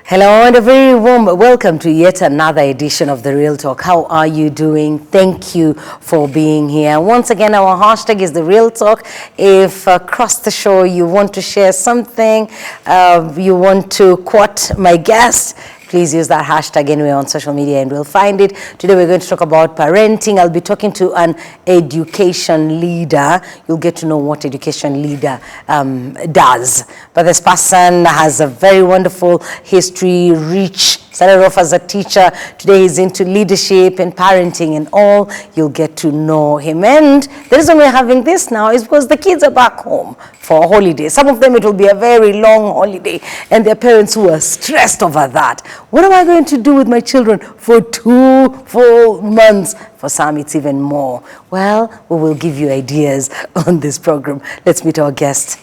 Hello and a very warm welcome to yet another edition of The Real Talk. How are you doing? Thank you for being here. Once again, our hashtag is The Real Talk. If across the show you want to share something, you want to quote my guest, please use that hashtag anywhere on social media and we'll find it. Today we're going to talk about parenting. I'll be talking to an education leader. You'll get to know what education leader does. But this person has a very wonderful history, rich, started off as a teacher. Today he's into leadership and parenting and all. You'll get to know him. And the reason we're having this now is because the kids are back home for a holiday. Some of them it will be a very long holiday and their parents who are stressed over that. What am I going to do with my children for 2 full months? For some it's even more. Well, we will give you ideas on this program. Let's meet our guest.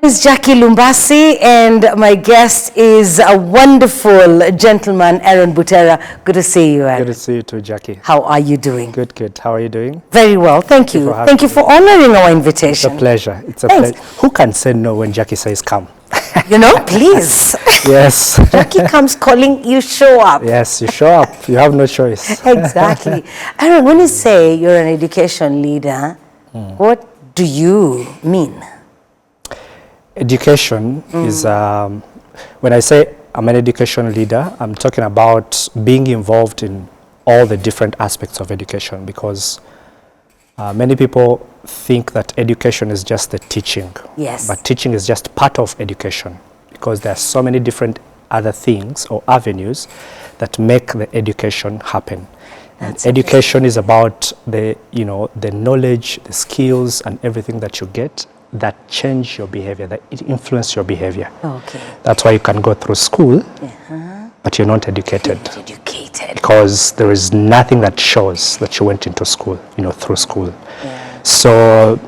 Is Jackie Lumbasi, and my guest is a wonderful gentleman, Aaron Butera. Good to see you, Aaron. Good to see you too, Jackie. How are you doing? Good, good. How are you doing? Very well, thank you. Thank you for honoring our invitation. It's a pleasure. It's a pleasure. Who can say no when Jackie says come? You know, please. Yes. Jackie comes calling, you show up. Yes, you show up. You have no choice. Exactly. Aaron, when you say you're an education leader, what do you mean? Education is, when I say I'm an education leader, I'm talking about being involved in all the different aspects of education, because many people think that education is just the teaching. Yes. But teaching is just part of education, because there are so many different other things or avenues that make the education happen. And education is about the, the knowledge, the skills and everything that you get that change your behavior, that it influence your behavior. Okay. That's why you can go through school, but you're not educated. Because there is nothing that shows that you went into school, through school. Yeah. So,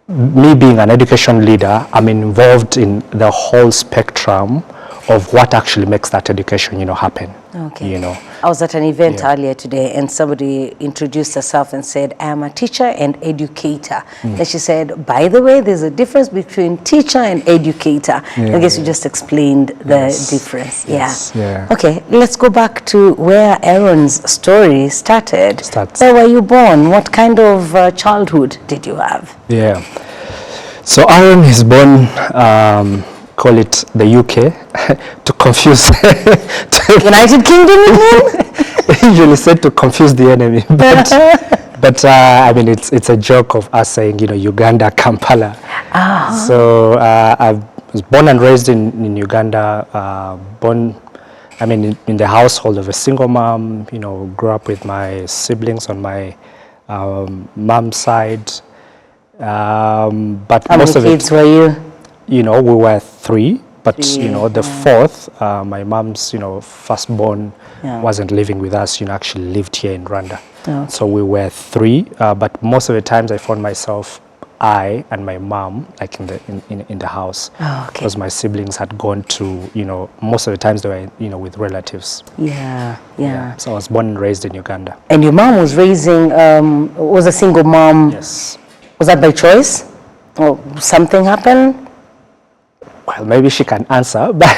me being an education leader, I'm involved in the whole spectrum of what actually makes that education, happen. Okay. I was at an event earlier today and somebody introduced herself and said, I am a teacher and educator. And she said, by the way, there's a difference between teacher and educator. I guess you just explained the difference. Yes. Yeah. Okay, let's go back to where Aaron's story started. Where were you born? What kind of childhood did you have? Yeah. So Aaron is born, call it the UK, to confuse United Kingdom. Usually said to confuse the enemy, but I mean it's a joke of us saying Uganda, Kampala. So I was born and raised in Uganda. In the household of a single mom. Grew up with my siblings on my mom's side. But how most many of kids were you? We were 3, but the fourth, my mom's firstborn wasn't living with us, actually lived here in Rwanda. Okay. So we were 3, but most of the times I found myself, I and my mom, like in the house, because my siblings had gone to, most of the times they were, with relatives. Yeah. So I was born and raised in Uganda. And your mom was raising, was a single mom? Yes. Was that by choice? Or something happened? Well, maybe she can answer, but I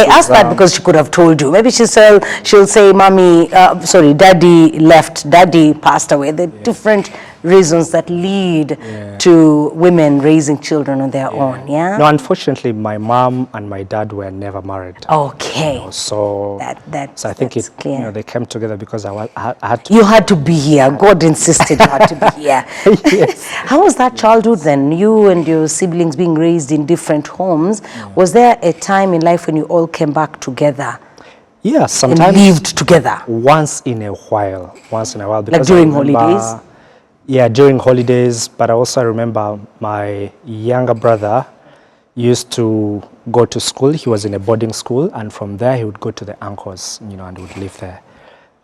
asked that because she could have told you. Maybe she'll say, "Mommy, Daddy left. Daddy passed away." The different reasons that lead to women raising children on their own. Yeah. No, unfortunately, my mom and my dad were never married. Okay. So I think clear. They came together because I had to. You had to be here. God insisted you had to be here. Yes. How was that childhood then? You and your siblings being raised in different homes. Was there a time in life when you all came back together? Yeah, sometimes. And lived together? Once in a while. Like during holidays? Yeah, during holidays, but I also remember my younger brother used to go to school. He was in a boarding school, and from there he would go to the uncles, and would live there.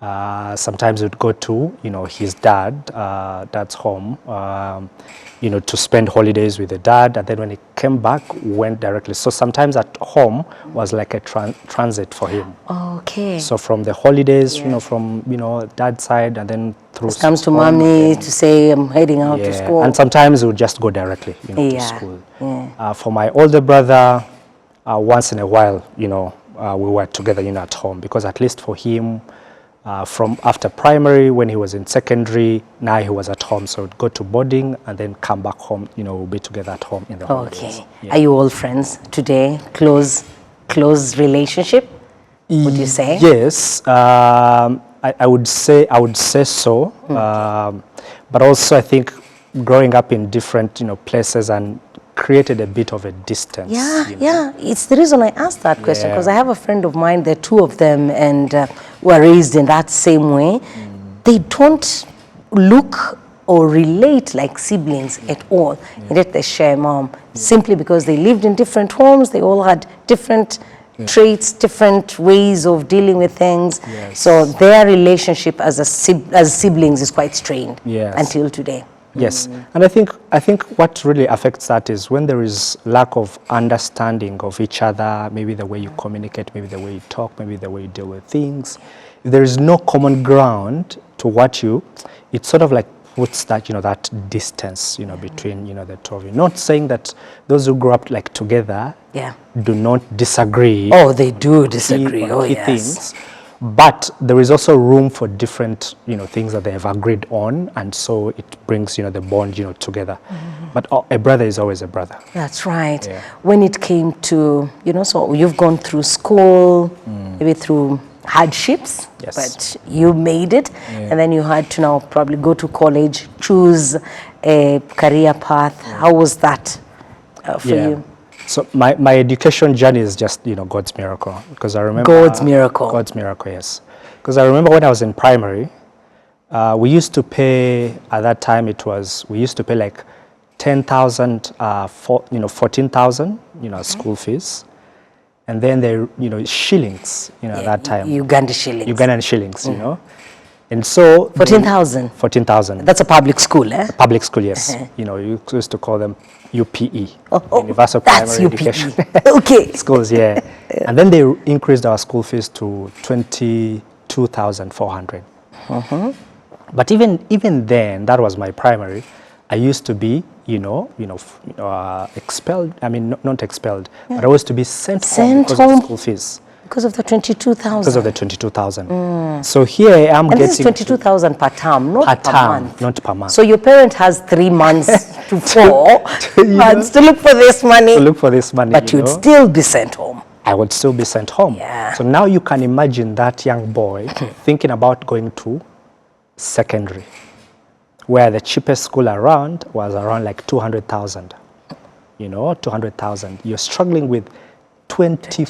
Sometimes we'd go to, his dad's home, to spend holidays with the dad, and then when he came back, went directly. So sometimes at home was like a transit for him. Okay. So from the holidays, from, dad's side, and then through Just comes to mommy to say, I'm heading out to school. And sometimes we would just go directly, to school. For my older brother, once in a while, we were together, at home, because at least for him, from after primary, when he was in secondary, now he was at home, so we'd go to boarding and then come back home. We'll be together at home in the holidays. Are you all friends today? Close relationship? Would you say? Yes, I would say so. But also, I think growing up in different places and created a bit of a distance. Yeah. It's the reason I asked that question, because I have a friend of mine, there are two of them, and were raised in that same way. They don't look or relate like siblings at all. And yet they share mom, simply because they lived in different homes, they all had different traits, different ways of dealing with things. So their relationship as siblings is quite strained until today. Yes, and I think what really affects that is when there is lack of understanding of each other, maybe the way you communicate, maybe the way you talk, maybe the way you deal with things. If there is no common ground to it sort of like puts that, that distance, between, the two of you. Not saying that those who grow up like together do not disagree. Oh, they do disagree. Things. But there is also room for different, things that they have agreed on, and so it brings, the bond, together. But a brother is always a brother. That's right. When it came to, so you've gone through school, maybe through hardships, but you made it, and then you had to now probably go to college, choose a career path. How was that for you? So my education journey is just, God's miracle. Because I remember... God's miracle. God's miracle, yes. Because I remember when I was in primary, we used to pay, at that time we used to pay like 10,000, 14,000, school fees. And then they, shillings, at that time. Ugandan shillings. Ugandan shillings, And so... 14,000? 14,000. That's a public school, eh? A public school, yes. You used to call them UPE, Oh, Universal that's Primary UPE. Education. Okay. Schools, And then they increased our school fees to 22,400. But even then, that was my primary. I used to be, expelled. I mean, not expelled, but I was to be sent home because of school fees. Because of the 22,000. Because of the 22,000. So here I am getting... And this is 22,000 per term, not per month. Not per month. So your parent has 3 months to 4 months to look for this money. To look for this money, But you'd still be sent home. I would still be sent home. So now you can imagine that young boy thinking about going to secondary, where the cheapest school around was around like 200,000. 200,000. You're struggling with 22,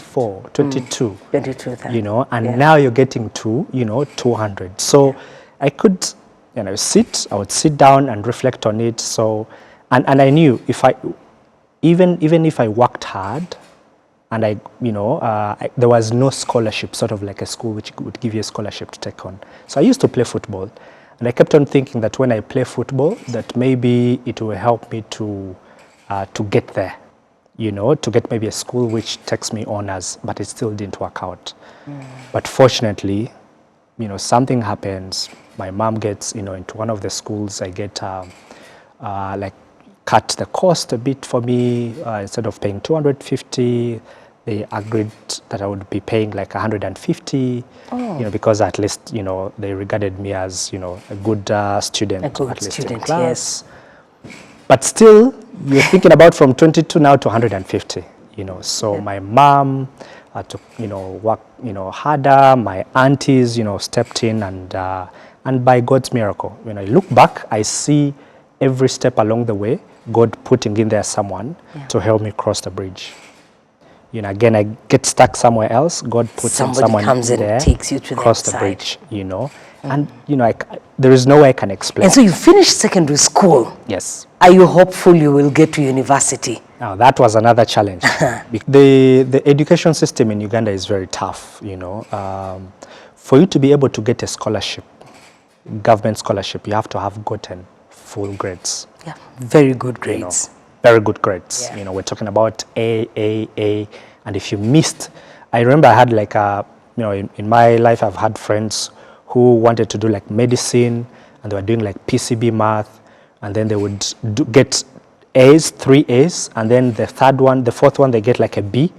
22,000. And now you're getting to, 200. So I could, I would sit down and reflect on it. So, and I knew even if I worked hard and there was no scholarship, sort of like a school which would give you a scholarship to take on. So I used to play football, and I kept on thinking that when I play football, that maybe it will help me to get there. To get maybe a school which takes me honors, but it still didn't work out. But fortunately, something happens. My mom gets, into one of the schools. I get like cut the cost a bit for me. Instead of paying 250, they agreed that I would be paying like 150. Because at least they regarded me as a good student, at least in class. But still, you're thinking about from 22 now to 150, So my mom had to, work, harder. My aunties, stepped in, and by God's miracle, when I look back, I see every step along the way, God putting in there someone to help me cross the bridge. Again, I get stuck somewhere else. God puts someone comes in there, takes you to cross the bridge, And, there is no way I can explain. And so you finished secondary school. Yes. Are you hopeful you will get to university? Now, that was another challenge. The education system in Uganda is very tough, for you to be able to get a scholarship, government scholarship, you have to have gotten full grades. Yeah, very good grades. You know, very good grades. Yeah. You know, we're talking about A. And if you missed, I remember I had like in my life, I've had friends who wanted to do like medicine, and they were doing like PCB math, and then they would get A's, 3 A's, and then the fourth one, they get like a B,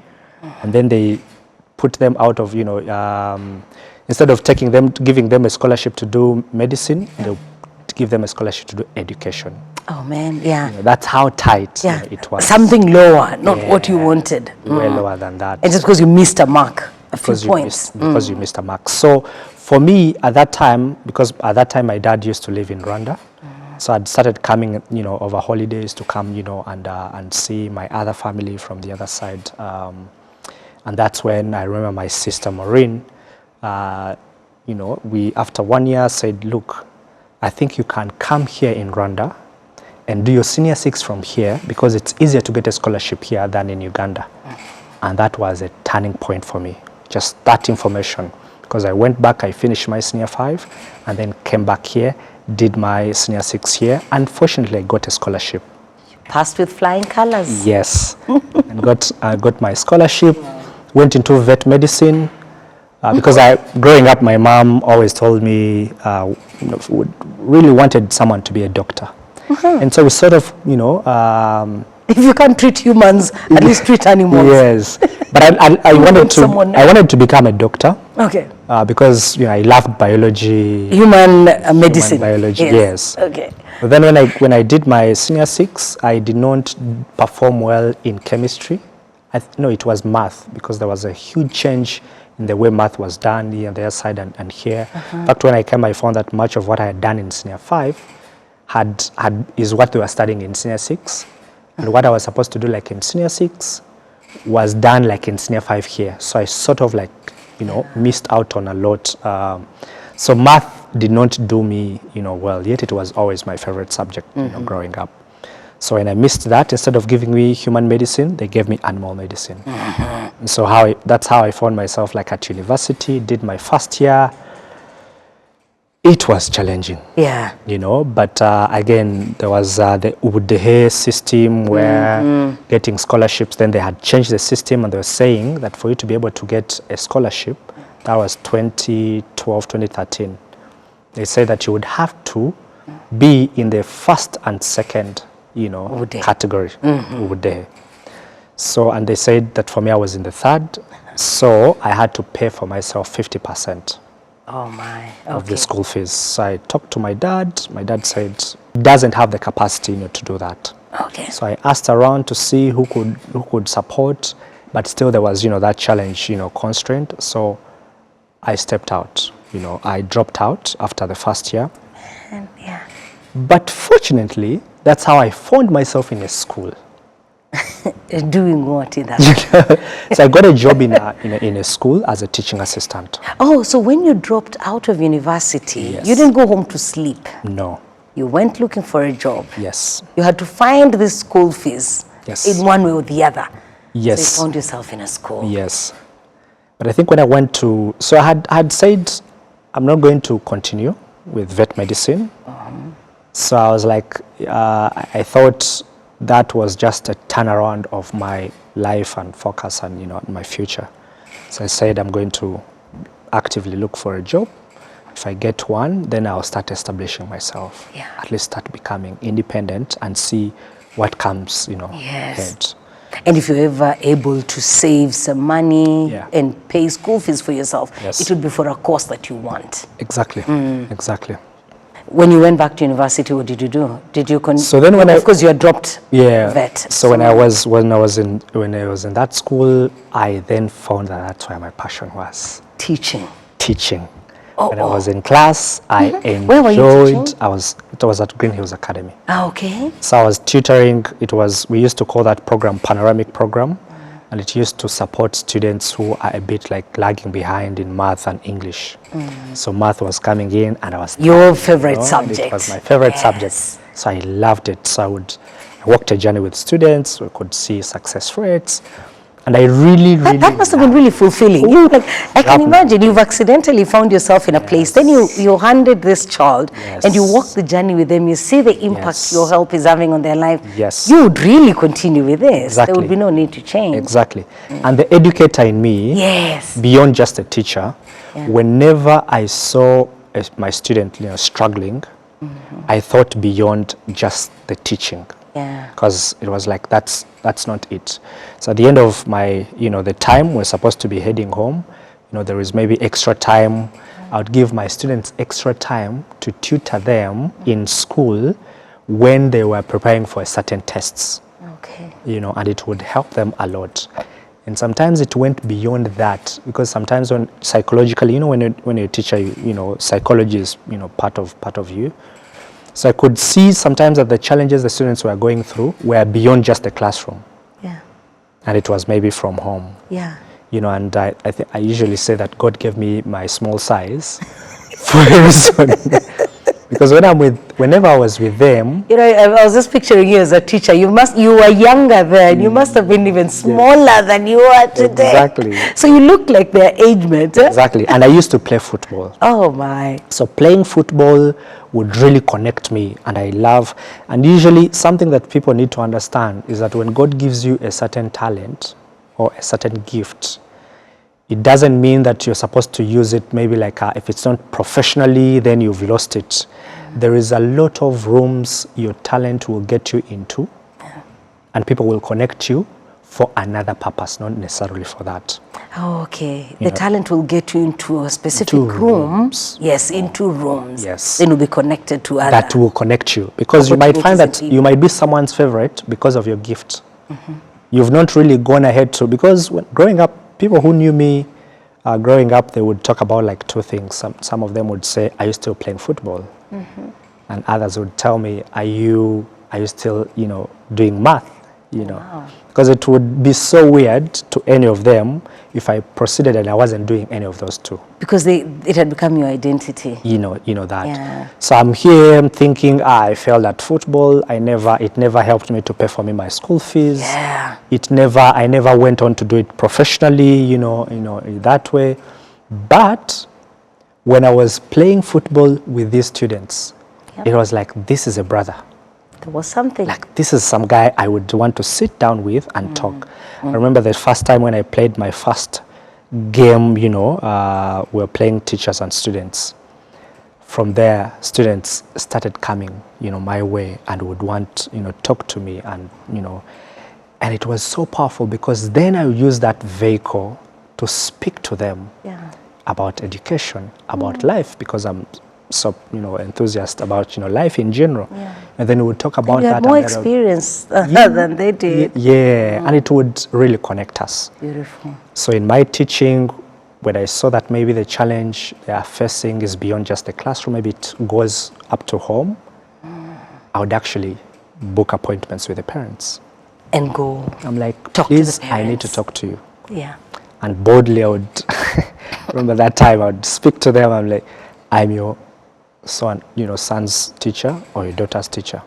and then they put them out of, instead of giving them a scholarship to do medicine, they'll give them a scholarship to do education. Oh man, yeah. You know, that's how tight it was. Something lower, not what you wanted. Way lower than that. And just because you missed a mark, a few points. Because you missed a mark. So for me at that time, because at that time my dad used to live in Rwanda, so I'd started coming, over holidays to come, and see my other family from the other side. And that's when I remember my sister Maureen, we after 1 year said, look, I think you can come here in Rwanda and do your senior 6 from here, because it's easier to get a scholarship here than in Uganda. And that was a turning point for me, just that information. Because I went back, I finished my senior 5, and then came back here, did my senior 6 here, and fortunately I got a scholarship. You passed with flying colors. Yes, and got my scholarship, went into vet medicine, because growing up, my mom always told me, really wanted someone to be a doctor. And so we sort of, if you can't treat humans, at least treat animals. Yes, but I wanted to become a doctor. Okay. Because I loved biology. Human medicine. Human biology, yes. Okay. But then when I did my senior 6, I did not perform well in chemistry. No, it was math, because there was a huge change in the way math was done here on the other side and here. In fact, when I came, I found that much of what I had done in senior 5 is what they were studying in senior 6. And what I was supposed to do like in senior 6 was done like in senior 5 here. So I sort of like, missed out on a lot. So math did not do me, well, yet it was always my favorite subject, growing up. So when I missed that, instead of giving me human medicine, they gave me animal medicine. And so that's how I found myself like at university, did my first year. It was challenging. Yeah. But again, there was the Ubudehe system where getting scholarships, then they had changed the system, and they were saying that for you to be able to get a scholarship, that was 2012, 2013, they said that you would have to be in the first and second, category, Ubudehe. So, and they said that for me, I was in the third, so I had to pay for myself 50%. Oh my. Okay. Of the school fees. So I talked to my dad. My dad said doesn't have the capacity, to do that. Okay. So I asked around to see who could support, but still there was, that challenge, constraint. So I stepped out. I dropped out after the first year. And yeah. But fortunately, that's how I found myself in a school. Doing what in that? So I got a job in a school as a teaching assistant. Oh, so when you dropped out of university, Yes. you didn't go home to sleep. No. You went looking for a job. Yes. You had to find the school fees. Yes. In one way or the other. Yes. So you found yourself in a school. Yes. But I think when I went to, so I had said I'm not going to continue with vet medicine. So I was like, I thought that was just a turnaround of my life and focus and, my future. So I said I'm going to actively look for a job. If I get one, then I'll start establishing myself. Yeah. At least start becoming independent and see what comes, Yes. ahead. And if you're ever able to save some money Yeah. and pay school fees for yourself, Yes. it would be for a course that you want. Exactly. Exactly. When you went back to university, what did you do? Did you So then when of course you had dropped vet. So when I was in that school, I then found that that's where my passion was. Teaching. Teaching. When I was in class, I enjoyed. Where were you teaching? It was at Green Hills Academy. Ah, okay. So I was tutoring. We used to call that program Panoramic Program, and it used to support students who are a bit like lagging behind in math and English. So math was coming in, and I was Your favorite subject. It was my favorite subject. So I loved it. So I walked a journey with students. We could see success rates, And I really, really... That must have been really fulfilling. Like, I can imagine you've accidentally found yourself in a place, then you handed this child, and you walk the journey with them, you see the impact your help is having on their life. Yes. You would really continue with this. Exactly. There would be no need to change. Exactly. And the educator in me, beyond just a teacher, whenever I saw my student struggling, I thought beyond just the teaching. Because it was like, that's not it. So at the end of my, the time we're supposed to be heading home, there is maybe extra time. I would give my students extra time to tutor them in school when they were preparing for certain tests. Okay. And it would help them a lot. And sometimes it went beyond that, because sometimes when psychologically, when you're a teacher, psychology is, part of you. So I could see sometimes that the challenges the students were going through were beyond just the classroom. And it was maybe from home. And I usually say that God gave me my small size for a reason. Because whenever I was with them, I was just picturing you as a teacher. You were younger then. You must have been even smaller than you are today. Exactly. So you look like their age mate. Exactly. And I used to play football. Oh my. So playing football would really connect me, and and usually something that people need to understand is that when God gives you a certain talent or a certain gift, it doesn't mean that you're supposed to use it maybe like if it's not professionally, then you've lost it. There is a lot of rooms your talent will get you into, and people will connect you for another purpose, not necessarily for that. Oh, okay. The talent will get you into a specific room. Yes, into rooms. Yes. Then you'll be connected to others. That will connect you, because you might find that you might be someone's favorite because of your gift. You've not really gone ahead to, because growing up, people who knew me growing up, they would talk about like two things. Some of them would say, "Are you still playing football?" And others would tell me, "Are you still, doing math?" Wow. Because it would be so weird to any of them if I proceeded and I wasn't doing any of those two. Because it had become your identity. You know that. So I'm here, I'm thinking, I failed at football. It never helped me to pay for me my school fees. I never went on to do it professionally, that way. But when I was playing football with these students, it was like, this is a brother. There was something. Like, this is some guy I would want to sit down with and talk. I remember the first time when I played my first game, we were playing teachers and students. From there, students started coming, my way and would want, talk to me and, and it was so powerful, because then I would use that vehicle to speak to them about education, about life, because I'm so enthusiast about life in general, and then we would talk about you that. Had more experience than they did. And it would really connect us. Beautiful. So in my teaching, when I saw that maybe the challenge they are facing is beyond just the classroom, maybe it goes up to home, I would actually book appointments with the parents and go. I'm like, talk please, to the I need to talk to you. And boldly I would remember that time I would speak to them. I'm like, I'm your son's teacher or your daughter's teacher.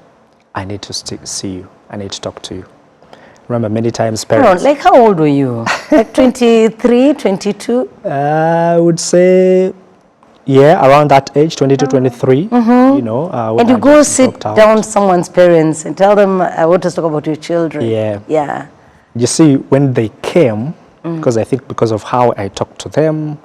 I need to see you. I need to talk to you. Remember, many times parents... Like, how old were you? Like 23, 22? I would say, around that age, 22, 23. And you go sit down someone's parents and tell them, I want to talk about your children. You see, when they came, because I think because of how I talked to them,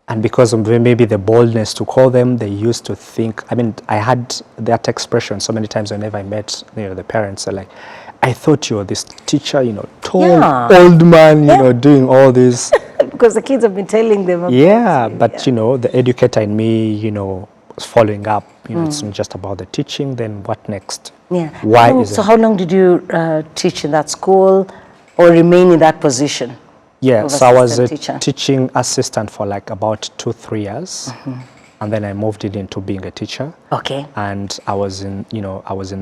and because of maybe the boldness to call them, they used to think, I had that expression so many times whenever I met the parents. They're like, I thought you were this teacher, tall, old man, doing all this. Because the kids have been telling them about but the educator in me, following up, it's not just about the teaching, then what next? So how long did you teach in that school or remain in that position? So I was a teaching assistant for like about 2-3 years, and then I moved it into being a teacher. And I was in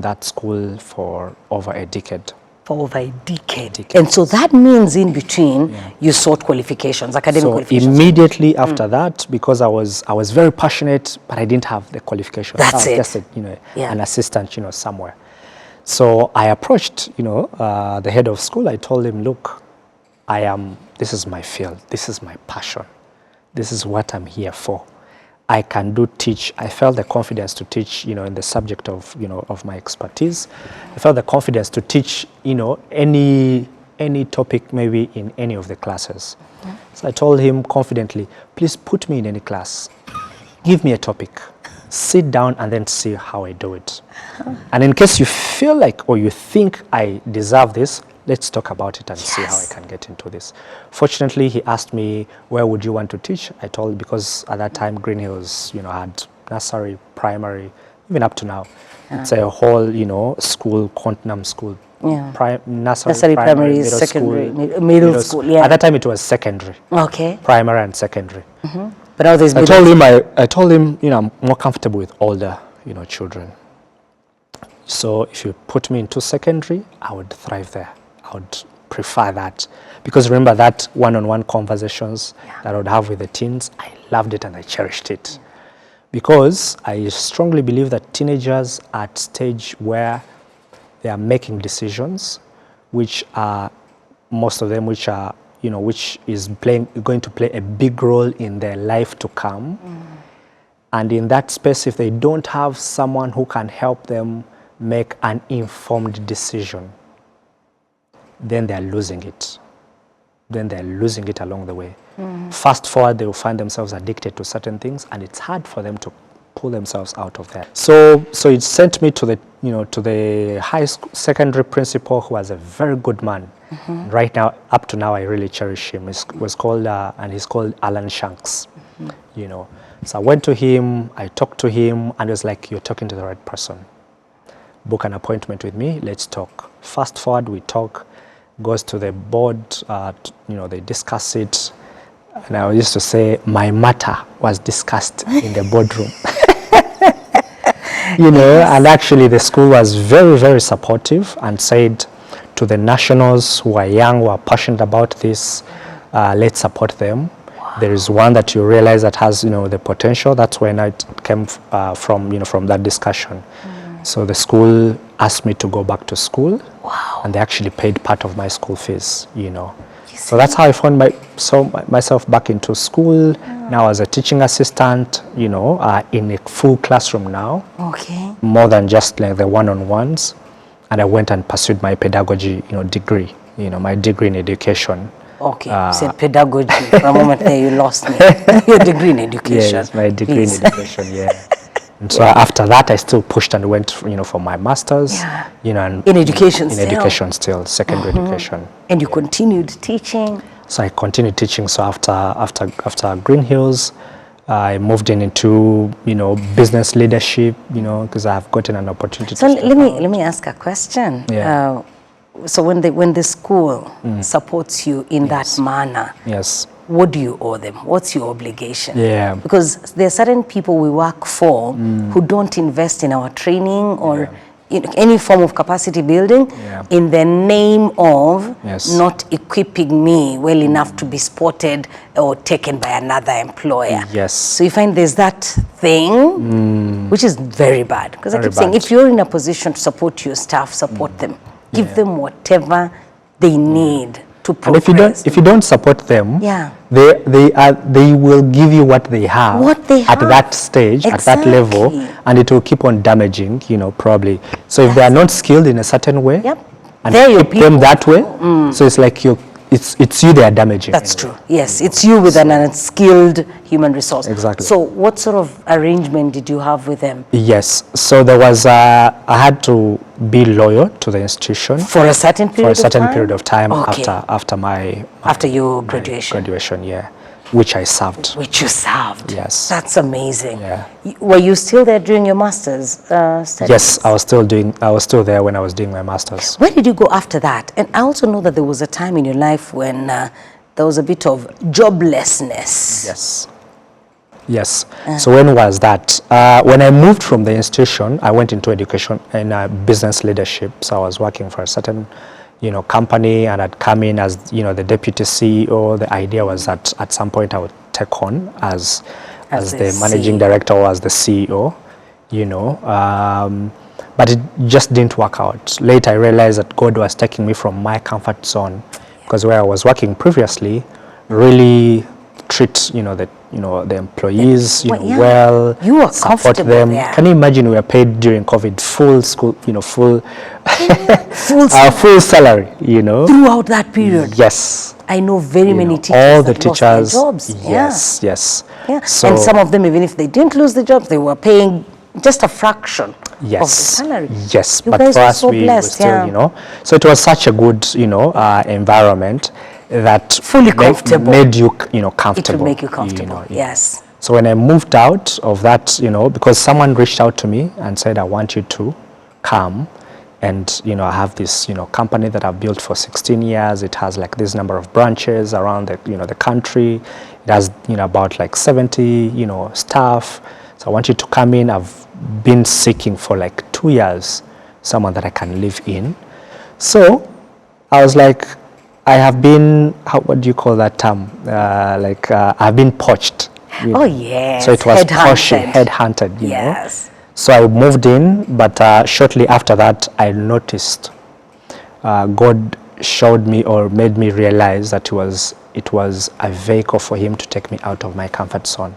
that school for over a decade. For over a decade. And so that means in between you sought qualifications, academic qualifications. Immediately after that, because I was very passionate, but I didn't have the qualifications. That's it. Just an assistant, somewhere. So I approached, the head of school. I told him, look, this is my field, this is my passion, this is what I'm here for. I can teach. I felt the confidence to teach, in the subject of, of my expertise. I felt the confidence to teach, any topic, maybe in any of the classes. So I told him confidently, please put me in any class. Give me a topic. Sit down and then see how I do it. And in case you feel like or you think I deserve this, let's talk about it and see how I can get into this. Fortunately, he asked me, where would you want to teach? I told, because at that time, Green Hills, had nursery, primary, even up to now. It's a whole, school, continuum school. Nursery, primary, middle secondary, school, middle school. Yeah. At that time, it was secondary. Okay. Primary and secondary. But now there's I told him, I'm more comfortable with older, children. So if you put me into secondary, I would thrive there. I would prefer that. Because remember that one-on-one conversations that I would have with the teens, I loved it and I cherished it. Because I strongly believe that teenagers are at stage where they are making decisions, which are, most of them, which are, which is going to play a big role in their life to come. And in that space, if they don't have someone who can help them make an informed decision, then they're losing it. Then they're losing it along the way. Fast forward, they will find themselves addicted to certain things, and it's hard for them to pull themselves out of that. So it sent me to the, to the high school, secondary principal, who was a very good man. Right now, up to now, I really cherish him. He was called, and he's called Alan Shanks. So I went to him, I talked to him, and it was like, you're talking to the right person. Book an appointment with me, let's talk. Fast forward, we talk, goes to the board, they discuss it. And I used to say, my matter was discussed in the boardroom. And actually the school was very, very supportive and said to the nationals who are young, who are passionate about this, let's support them. There is one that you realize that has, the potential. That's when it came from that discussion. So the school asked me to go back to school. And they actually paid part of my school fees, So that's how I found myself back into school. Now as a teaching assistant, in a full classroom now. Okay. More than just like the one-on-ones. And I went and pursued my pedagogy, degree, my degree in education. Okay, you said pedagogy. For a moment there, you lost me. Your degree in education. Yes, my degree in education, And so after that, I still pushed and went, for my master's, and in education in still. education still, secondary education. And you continued teaching. So I continued teaching. So after Green Hills, I moved into business leadership, because I've gotten an opportunity. So let me ask a question. So when the school supports you in that manner, what do you owe them? What's your obligation? Because there are certain people we work for who don't invest in our training or any form of capacity building in the name of not equipping me well enough to be spotted or taken by another employer. So you find there's that thing, which is very bad. Because I keep saying, if you're in a position to support your staff, support them. Give them whatever they need to progress. And if you don't support them, they will give you what they have, at that stage, at that level, and it will keep on damaging, probably. So if they are not skilled in a certain way, and keep them that way, so it's like it's you they are damaging. That's true. Yes, it's you with an unskilled human resource. Exactly. So what sort of arrangement did you have with them? Yes. So there was I had to be loyal to the institution for a certain period of time after your graduation. Which I served. Which you served. Yes. That's amazing. Were you still there during your master's studies? Yes, I was still there when I was doing my master's. Where did you go after that? And I also know that there was a time in your life when there was a bit of joblessness. Yes. So when was that? When I moved from the institution, I went into education and business leadership. So I was working for a certain company, and I'd come in as, the deputy CEO. The idea was that at some point I would take on as the managing director or as the CEO, but it just didn't work out. Later I realized that God was taking me from my comfort zone, because where I was working previously really treat the employees well, you were support comfortable them there. Can you imagine we were paid during COVID full school, full salary, throughout that period? Yes. I know very many teachers all the that teachers lost their jobs. Yes. So, and some of them, even if they didn't lose the jobs, they were paying just a fraction of the salary. Yes, you but guys for were us, so we blessed, still, so it was such a good, environment that fully comfortable. made you, comfortable. It would make you comfortable, yes. So when I moved out of that, because someone reached out to me and said, I want you to come, and, I have this, company that I've built for 16 years. It has like this number of branches around the, the country. It has, about like 70, staff. So I want you to come in. I've been seeking for like 2 years someone that I can live in. So I was like, I have been, what do you call that term? I've been poached. Oh, yes. So it was headhunted, yes. So I moved in, but shortly after that, I noticed God showed me or made me realize that it was a vehicle for him to take me out of my comfort zone.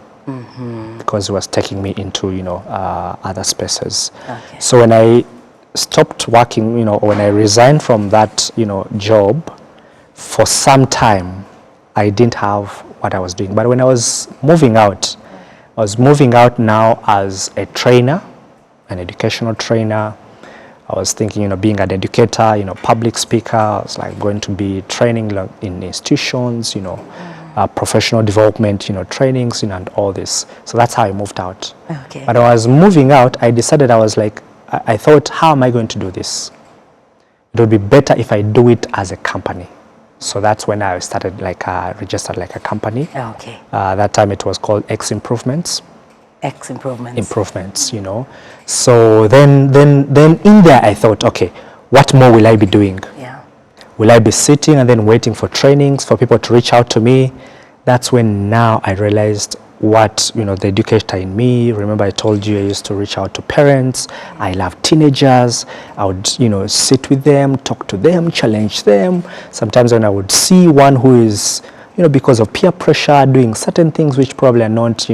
Because he was taking me into, other spaces. Okay. So when I stopped working, when I resigned from that, job, for some time, I didn't have what I was doing. But when I was moving out, I was moving out now as a trainer, an educational trainer. I was thinking, being an educator, public speaker. I was like going to be training in institutions, professional development, trainings, and all this. So that's how I moved out. Okay. But when I was moving out, I decided, I thought, how am I going to do this? It would be better if I do it as a company. So that's when I started registered like a company. Okay. That time it was called X Improvements. X Improvements. Improvements, So then in there I thought, okay, what more will I be doing? Yeah. Will I be sitting and then waiting for trainings, for people to reach out to me? That's when now I realized what, the educator in me. Remember I told you I used to reach out to parents. I love teenagers. I would, sit with them, talk to them, challenge them. Sometimes when I would see one who is, because of peer pressure, doing certain things which probably are not,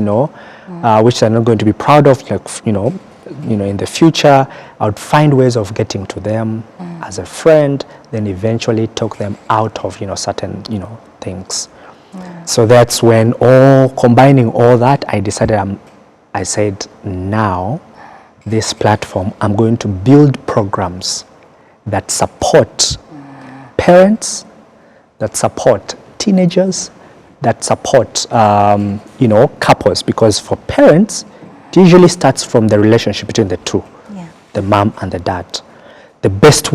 which they're not going to be proud of, in the future, I would find ways of getting to them as a friend, then eventually talk them out of, certain, things. So that's when combining all that, I decided, I said, now, this platform, I'm going to build programs that support parents, that support teenagers, that support, couples. Because for parents, it usually starts from the relationship between the two, the mom and the dad. The best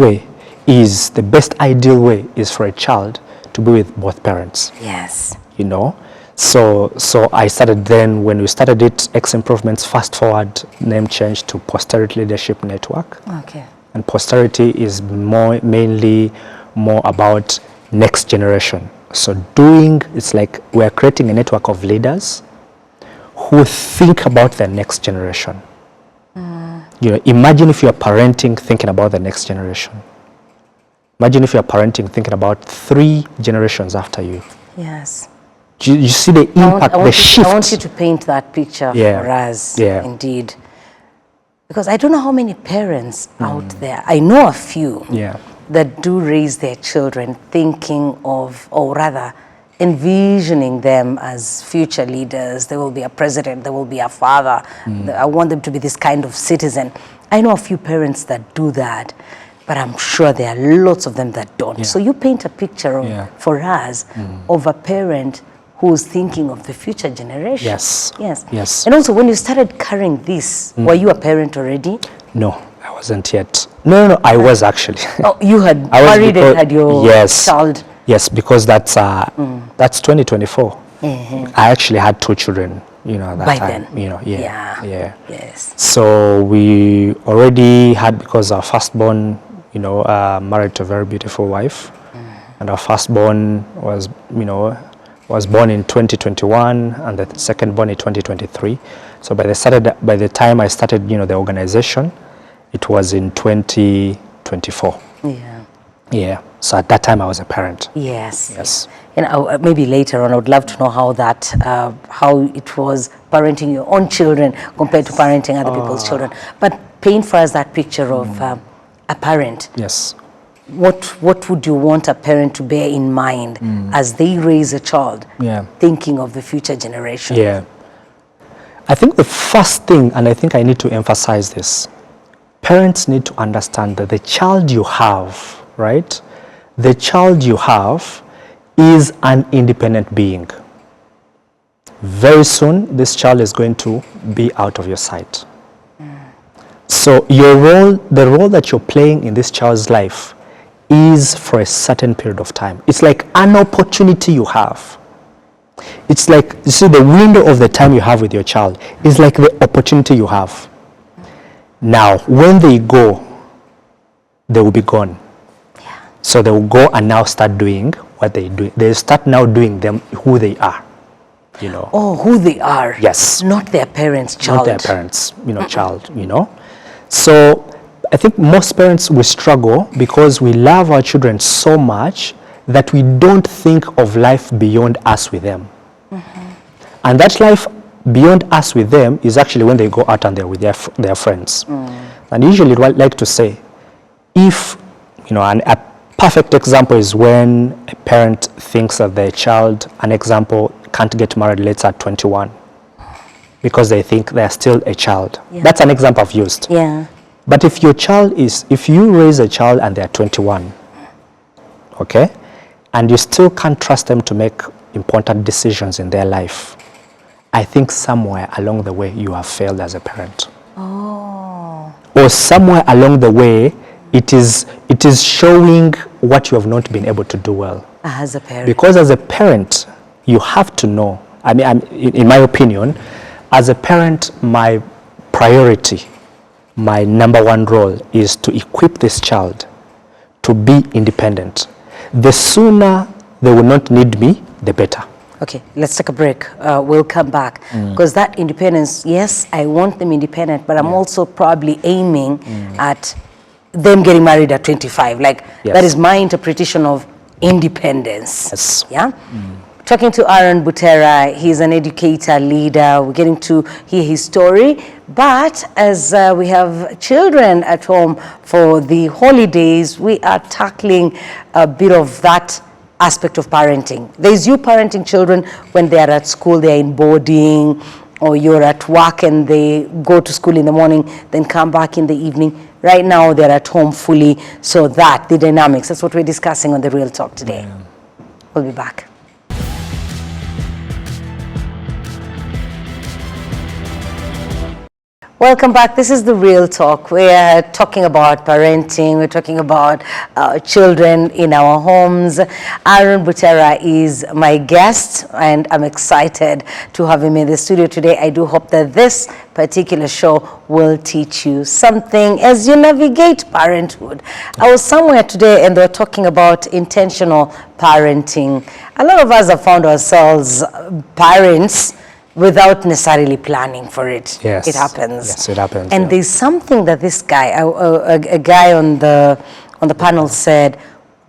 ideal way is for a child to be with both parents. Yes. So I started then, when we started it, X Improvements, fast forward, name change to Posterity Leadership Network. Okay. And Posterity is mainly more about next generation. So it's like we're creating a network of leaders who think about the next generation. Imagine if you're parenting thinking about the next generation. Imagine if you're parenting thinking about 3 generations after you. Yes. You see the impact, the shift. I want you to paint that picture for us, indeed. Because I don't know how many parents out there, I know a few, that do raise their children thinking of, or rather, envisioning them as future leaders. There will be a president, there will be a father. I want them to be this kind of citizen. I know a few parents that do that, but I'm sure there are lots of them that don't. So you paint a picture for us of a parent who's thinking of the future generation. Yes. And also, when you started carrying this, were you a parent already? No, I wasn't yet. No, I was actually. Oh, you had married and had your child? Yes, because that's 2024. I actually had 2 children, that by time. Then. Yes. So we already had, because our firstborn, married to a very beautiful wife, and our firstborn was born in 2021, and the second born in 2023. So by the time I started, the organization, it was in 2024. So at that time, I was a parent. Yes. Yes. And maybe later on, I would love to know how that, how it was parenting your own children compared to parenting other people's children. But paint for us that picture of a parent. Yes. What would you want a parent to bear in mind as they raise a child, thinking of the future generation? Yeah. I think the first thing, and I think I need to emphasize this, parents need to understand that the child you have, right? The child you have is an independent being. Very soon, this child is going to be out of your sight. So your role, the role that you're playing in this child's life is for a certain period of time. It's like an opportunity you have. It's like, you see, the window of the time you have with your child is like the opportunity you have. Now, when they go, they will be gone. So they will go and now start doing what they do. They start now doing them who they are, you know. Oh, who they are. Yes. Not their parents' child. Not their parents, you know, child, you know. So I think most parents will struggle because we love our children so much that we don't think of life beyond us with them. And that life beyond us with them is actually when they go out and they're with their friends. And usually I like to say, if, you know, a perfect example is when a parent thinks that their child, an example, can't get married, let's say at 21, because they think they're still a child. That's an example I've used. But if your child is, if you raise a child and they're 21, okay, and you still can't trust them to make important decisions in their life, I think somewhere along the way you have failed as a parent. Or somewhere along the way it is showing what you have not been able to do well. As a parent. Because as a parent, you have to know, I mean, in my opinion, as a parent, my priority, my number one role is to equip this child to be independent. The sooner they will not need me, the better. Okay, let's take a break. We'll come back. Because that independence, yes, I want them independent, but I'm also probably aiming at them getting married at 25. Like, that is my interpretation of independence. Yes. Yeah? Talking to Aaron Butera, he's an educator, leader. We're getting to hear his story. But as we have children at home for the holidays, we are tackling a bit of that aspect of parenting. There's you parenting children when they are at school, they're in boarding, or you're at work and they go to school in the morning, then come back in the evening. Right now, they're at home fully. So that, the dynamics, that's what we're discussing on The Real Talk today. We'll be back. Welcome back. This is The Real Talk. We're talking about parenting. We're talking about children in our homes. Aaron Butera is my guest, and I'm excited to have him in the studio today. I do hope that this particular show will teach you something as you navigate parenthood. I was somewhere today and they were talking about intentional parenting. A lot of us have found ourselves parents without necessarily planning for it. Yes. It happens. Yes, it happens. And there's something that this guy, a guy on the panel said,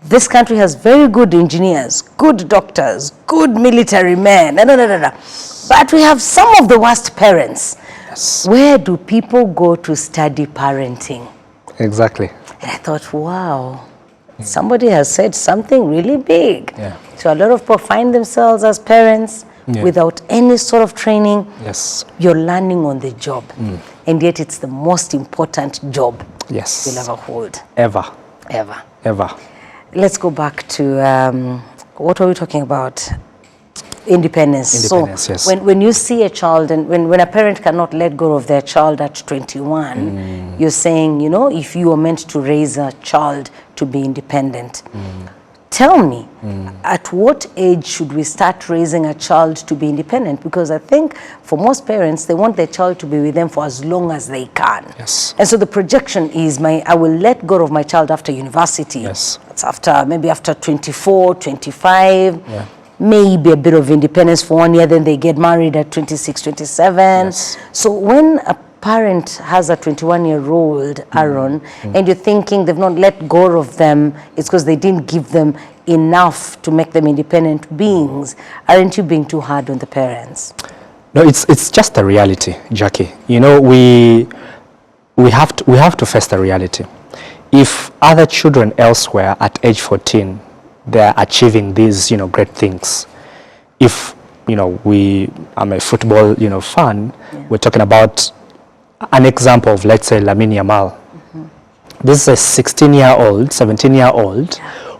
this country has very good engineers, good doctors, good military men, but we have some of the worst parents. Yes. Where do people go to study parenting? Exactly. And I thought, wow, somebody has said something really big. So a lot of people find themselves as parents without any sort of training. You're learning on the job. And yet it's the most important job you'll ever hold. Ever. Let's go back to, what were we talking about? Independence. So when you see a child, and when a parent cannot let go of their child at 21, you're saying, you know, if you are meant to raise a child to be independent, tell me, at what age should we start raising a child to be independent? Because I think for most parents, they want their child to be with them for as long as they can. And so the projection is, I will let go of my child after university. It's maybe after 24, 25. Maybe a bit of independence for 1 year, then they get married at 26, 27. So when parent has a 21-year-old, Aaron, and you're thinking they've not let go of them, it's because they didn't give them enough to make them independent beings. Aren't you being too hard on the parents? No, it's just the reality, Jackie. You know, we have to face the reality. If other children elsewhere at age 14, they're achieving these, great things. If, I'm a football, fan, we're talking about an example of, let's say, Lamine Yamal. This is a 16-year-old, 17-year-old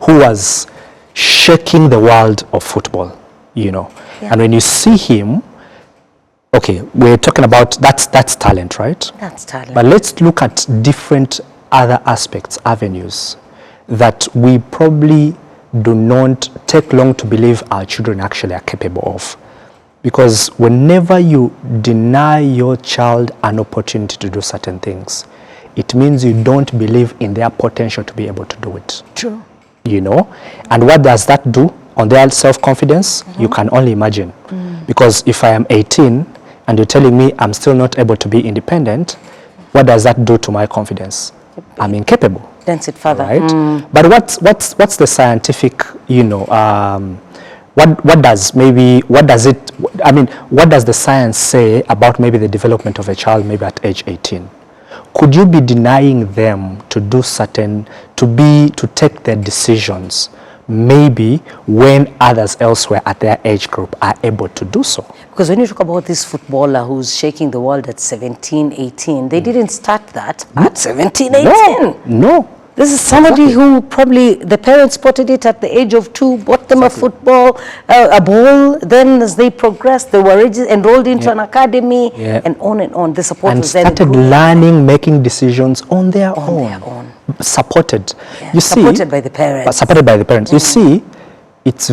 who was shaking the world of football, And when you see him, okay, we're talking about that's talent, right? That's talent. But let's look at different other aspects, avenues that we probably do not take long to believe our children actually are capable of. Because whenever you deny your child an opportunity to do certain things, it means you don't believe in their potential to be able to do it. True. And what does that do on their self-confidence? You can only imagine. Because if I am 18 and you're telling me I'm still not able to be independent, what does that do to my confidence? I'm incapable. Dents it further. Right? But what's the scientific, what does the science say about maybe the development of a child maybe at age 18? Could you be denying them to do to take their decisions maybe when others elsewhere at their age group are able to do so? Because when you talk about this footballer who's shaking the world at 17, 18, they didn't start that at 17, 18. No. This is somebody who probably, the parents spotted it at the age of 2, bought them a football, a ball. Then as they progressed, they were enrolled into an academy and on. The support and was then started learning, making decisions on their own. Supported. You see, supported by the parents. Supported by the parents. You see, it's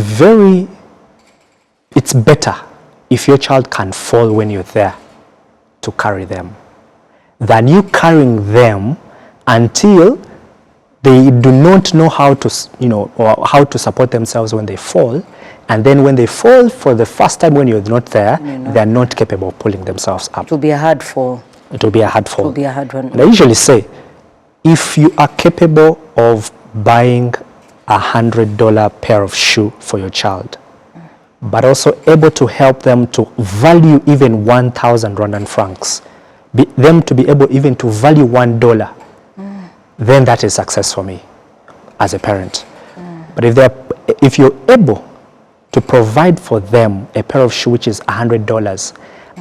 better if your child can fall when you're there to carry them than you carrying them until they do not know how to, or how to support themselves when they fall. And then when they fall for the first time when you're not there, they're not capable of pulling themselves up. It will be a hard fall. It will be a hard fall. It will be a hard one. And I usually say, if you are capable of buying $100 pair of shoe for your child, but also able to help them to value even 1,000 Rwandan francs, them to be able even to value $1, then that is success for me as a parent. But if you're able to provide for them a pair of shoes which is $100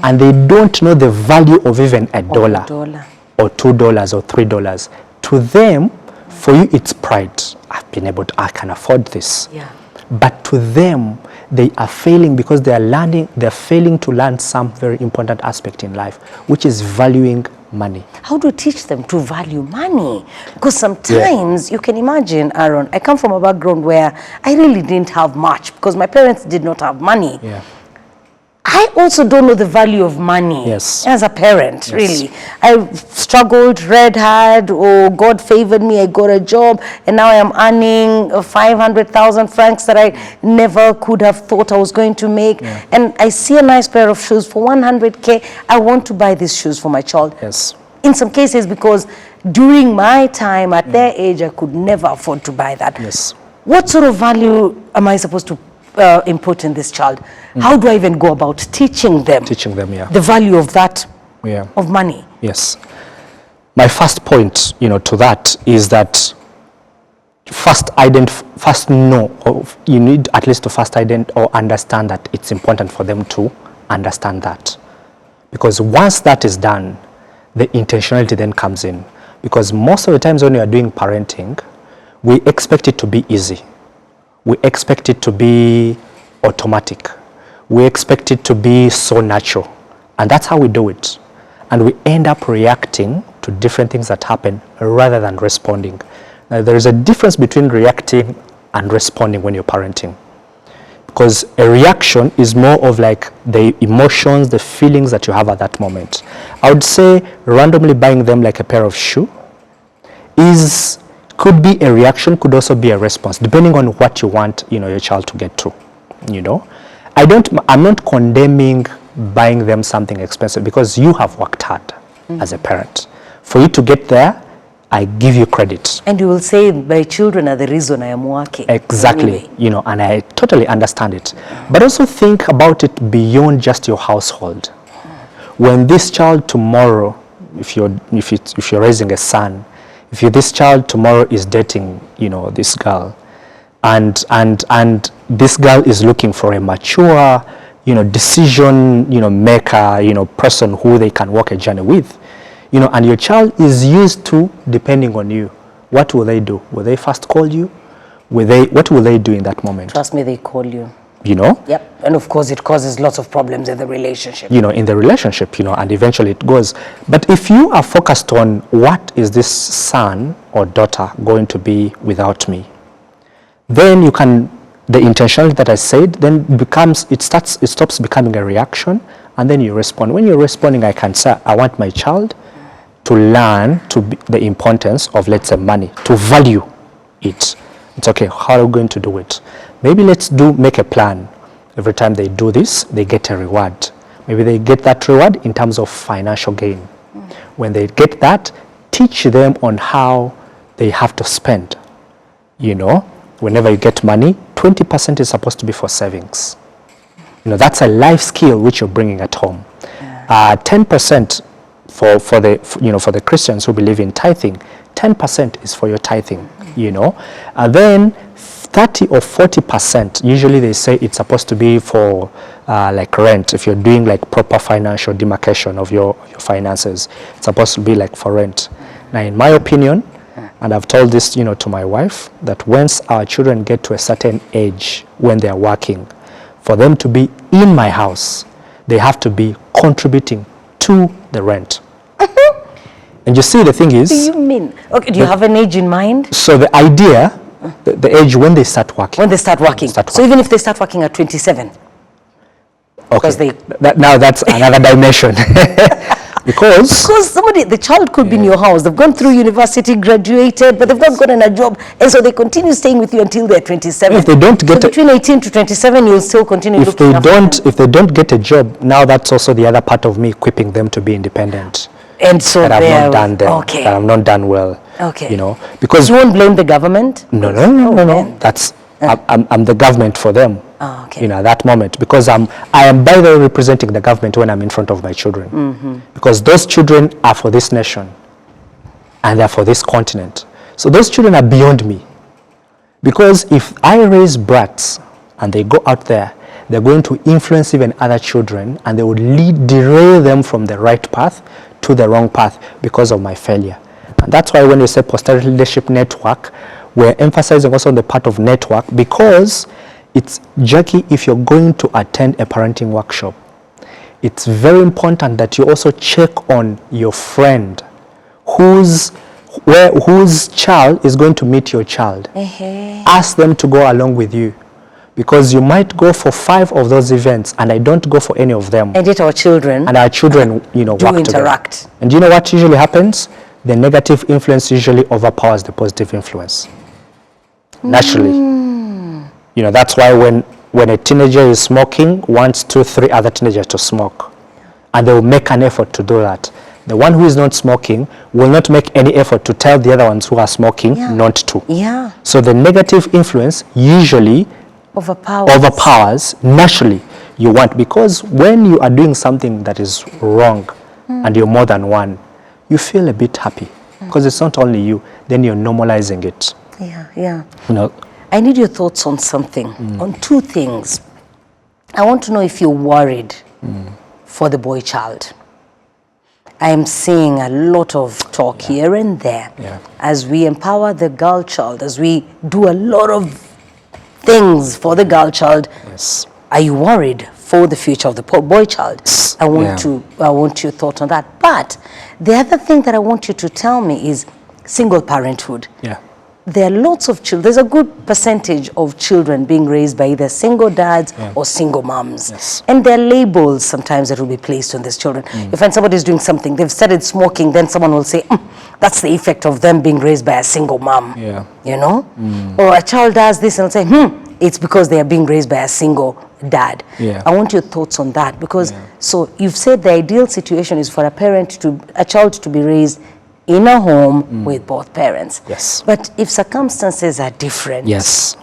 and they don't know the value of even $1 or $2 or $3, to them, for you it's pride. I can afford this. But to them, they are failing because they're failing to learn some very important aspect in life, which is valuing money. How do you teach them to value money? Because sometimes you can imagine, Aaron, I come from a background where I really didn't have much because my parents did not have money. I also don't know the value of money as a parent, really. I struggled, read hard, or God favored me, I got a job, and now I am earning 500,000 francs that I never could have thought I was going to make. And I see a nice pair of shoes for 100K. I want to buy these shoes for my child. In some cases, because during my time at their age, I could never afford to buy that. What sort of value am I supposed to input in this child? How do I even go about teaching them the value of that, of money? My first point, to that is that you need at least to first identify or understand that it's important for them to understand that. Because once that is done, the intentionality then comes in. Because most of the times when we are doing parenting, we expect it to be easy. We expect it to be automatic. We expect it to be so natural. And that's how we do it. And we end up reacting to different things that happen rather than responding. Now, there is a difference between reacting and responding when you're parenting. Because a reaction is more of like the emotions, the feelings that you have at that moment. I would say randomly buying them like a pair of shoes could be a reaction, could also be a response, depending on what you want, your child to get to. I'm not condemning buying them something expensive because you have worked hard. as a parent. For you to get there, I give you credit. And you will say, my children are the reason I am working. Exactly, anyway. you know, and I totally understand it. But also think about it beyond just your household. When this child tomorrow, if you're raising a son, this child tomorrow is dating, you know, this girl, and this girl is looking for a mature, you know, decision, you know, maker, you know, person who they can walk a journey with, you know, and your child is used to depending on you. What will they do? Will they first call you? What will they do in that moment? Trust me, they call you. You know? Yep. And of course, it causes lots of problems in the relationship. You know, in the relationship, you know, and eventually it goes. But if you are focused on what is this son or daughter going to be without me, then you can, the intentionality that I said, then it stops becoming a reaction, and then you respond. When you're responding, I can say, I want my child to learn the importance of, let's say, money, to value it. It's okay, how are we going to do it? Maybe make a plan. Every time they do this, they get a reward. Maybe they get that reward in terms of financial gain. When they get that, teach them on how they have to spend. You know, whenever you get money, 20% is supposed to be for savings. You know, that's a life skill which you're bringing at home. 10% for the Christians who believe in tithing, 10% is for your tithing, you know. And then 30 or 40%, usually they say it's supposed to be for like rent. If you're doing like proper financial demarcation of your finances, it's supposed to be like for rent. Now, in my opinion, and I've told this, you know, to my wife, that once our children get to a certain age when they're working, for them to be in my house, they have to be contributing to the rent. And you see, the thing is... What do you mean? Okay, do you have an age in mind? So the idea, the age when they start working. When they start working. So even if they start working at 27? Okay, now that's another dimension. Because the child could be in your house, they've gone through university, graduated, but they've not gotten a job, and so they continue staying with you until they're 27. If they don't get between 18 to 27, you'll still continue looking after them. If they don't get a job, now that's also the other part of me equipping them to be independent. And so that I've not done them, that I've not done well. Okay. You know, because you won't blame the government? No. That's I'm the government for them. Oh, okay. You know, at that moment, because I am by the way representing the government when I'm in front of my children, because those children are for this nation, and they're for this continent. So those children are beyond me, because if I raise brats and they go out there, they're going to influence even other children, and they would derail them from the right path to the wrong path because of my failure. And that's why when you say Posterity Leadership Network, we're emphasizing also on the part of network, because it's, Jackie, if you're going to attend a parenting workshop, it's very important that you also check on your friend whose child is going to meet your child. Ask them to go along with you, because you might go for 5 of those events and I don't go for any of them. And yet our children you know, do work interact together. And do you know what usually happens? The negative influence usually overpowers the positive influence. Naturally. You know, that's why when a teenager is smoking, wants 2, 3 other teenagers to smoke, and they will make an effort to do that. The one who is not smoking will not make any effort to tell the other ones who are smoking not to. Yeah. So the negative influence usually overpowers naturally you want, because when you are doing something that is wrong and you're more than one, you feel a bit happy because it's not only you, then you're normalizing it. Yeah. You know, I need your thoughts on something, on 2 things. I want to know if you're worried for the boy child. I am seeing a lot of talk here and there as we empower the girl child, as we do a lot of things for the girl child. Yes. Are you worried for the future of the boy child? I want your thought on that. But the other thing that I want you to tell me is single parenthood. Yeah. There are lots of children. There's a good percentage of children being raised by either single dads or single moms. Yes. And there are labels sometimes that will be placed on these children. You find somebody's doing something, they've started smoking, then someone will say, that's the effect of them being raised by a single mom. Yeah. You know? Or a child does this and say, it's because they are being raised by a single dad. Yeah. I want your thoughts on that, because so you've said the ideal situation is for a child to be raised in a home with both parents. Yes. But if circumstances are different, yes,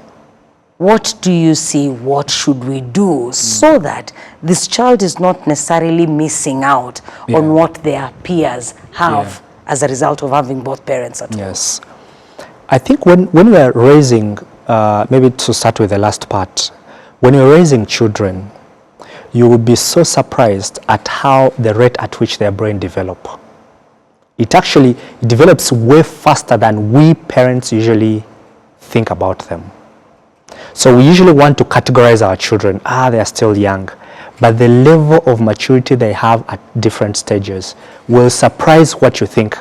what do you see? What should we do so that this child is not necessarily missing out on what their peers have as a result of having both parents at home? Yes. I think when we are raising, maybe to start with the last part, when you're raising children, you will be so surprised at how the rate at which their brain develop. It actually develops way faster than we parents usually think about them. So we usually want to categorize our children, they are still young. But the level of maturity they have at different stages will surprise what you think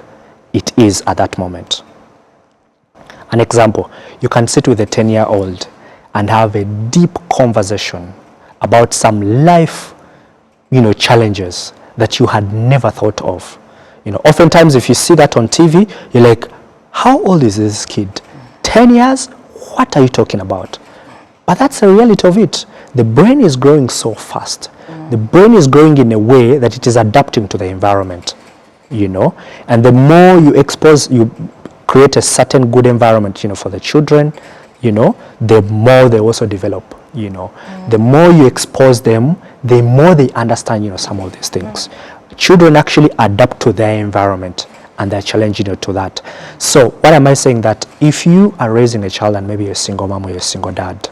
it is at that moment. An example, you can sit with a 10-year-old and have a deep conversation about some life, challenges that you had never thought of. Oftentimes if you see that on TV, you're like, how old is this kid? 10 years? What are you talking about? But that's the reality of it. The brain is growing so fast. The brain is growing in a way that it is adapting to the environment, And the more you create a certain good environment, for the children, the more they also develop, The more you expose them, the more they understand, some of these things. Children actually adapt to their environment, and they're challenged, to that. So what am I saying? That if you are raising a child and maybe you're a single mom or you're a single dad,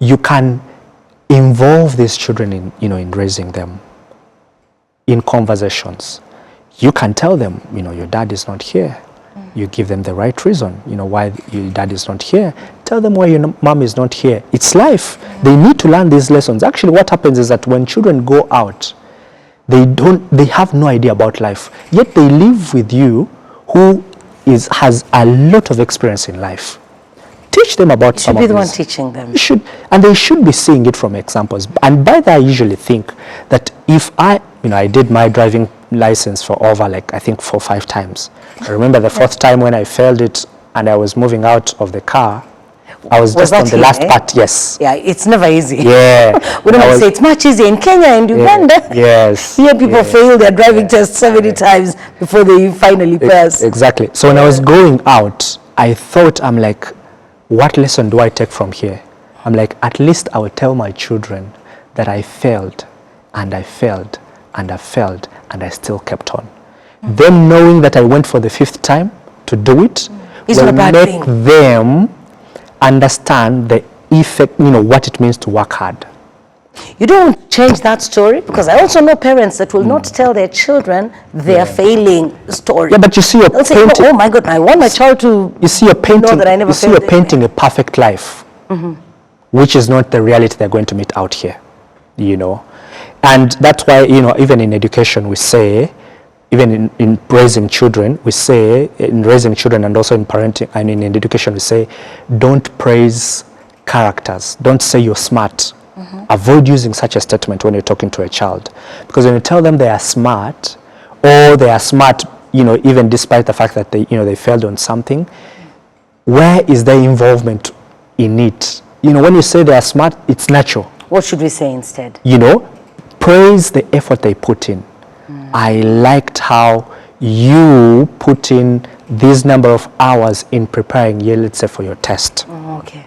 you can involve these children in raising them in conversations. You can tell them, your dad is not here. You give them the right reason, why your dad is not here. Tell them why your mom is not here. It's life. They need to learn these lessons. Actually, what happens is that when children go out, they have no idea about life. Yet they live with you who has a lot of experience in life. Teach them about some of these. You should be the one teaching them. And they should be seeing it from examples. And by that, I usually think that if I did my driving license for over, I think 4 or 5 times. I remember the 4th time when I failed it and I was moving out of the car. I was just on the last part, yes. Yeah, it's never easy. Yeah. We don't say it's much easier in Kenya and Uganda. Yes. Here people fail their driving tests so many times before they finally pass. Exactly. So when I was going out, I thought, I'm like, what lesson do I take from here? I'm like, at least I will tell my children that I failed and I failed and I failed and I still kept on. Them knowing that I went for the 5th time to do it will make them understand the effect, what it means to work hard. You don't change that story, because I also know parents that will not tell their children their failing story. Yeah, but you see, they'll say, oh my God, I want my child to know that I never failed. You're painting a perfect life, which is not the reality they're going to meet out here, And that's why, even in education, we say, even in raising children, we say, in raising children and also in parenting and in education, we say, don't praise characters. Don't say you're smart. Avoid using such a statement when you're talking to a child. Because when you tell them they are smart, or they are smart, even despite the fact that they failed on something, where is their involvement in it? When you say they are smart, it's natural. What should we say instead? Praise the effort they put in. I liked how you put in this number of hours in preparing, let's say, for your test. Okay.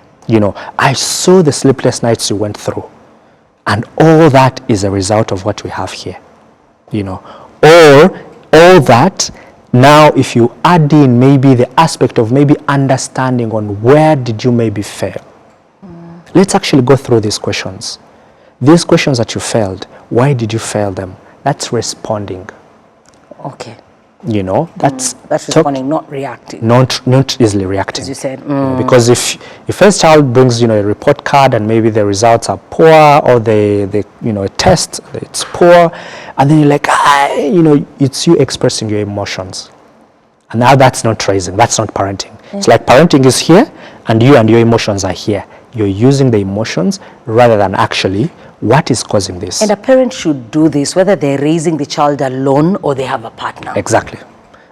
I saw the sleepless nights you went through. And all that is a result of what we have here. Or all that, now if you add in maybe the aspect of maybe understanding on where did you maybe fail. Let's actually go through these questions. These questions that you failed, why did you fail them? That's responding. Okay. That's responding, not reacting. Not easily reacting. As you said. Because if first child brings, a report card and maybe the results are poor, or a test, it's poor, and then you're like, it's you expressing your emotions. And now that's not raising, that's not parenting. It's like parenting is here and your emotions are here. You're using the emotions rather than actually what is causing this. And a parent should do this whether they're raising the child alone or they have a partner. Exactly.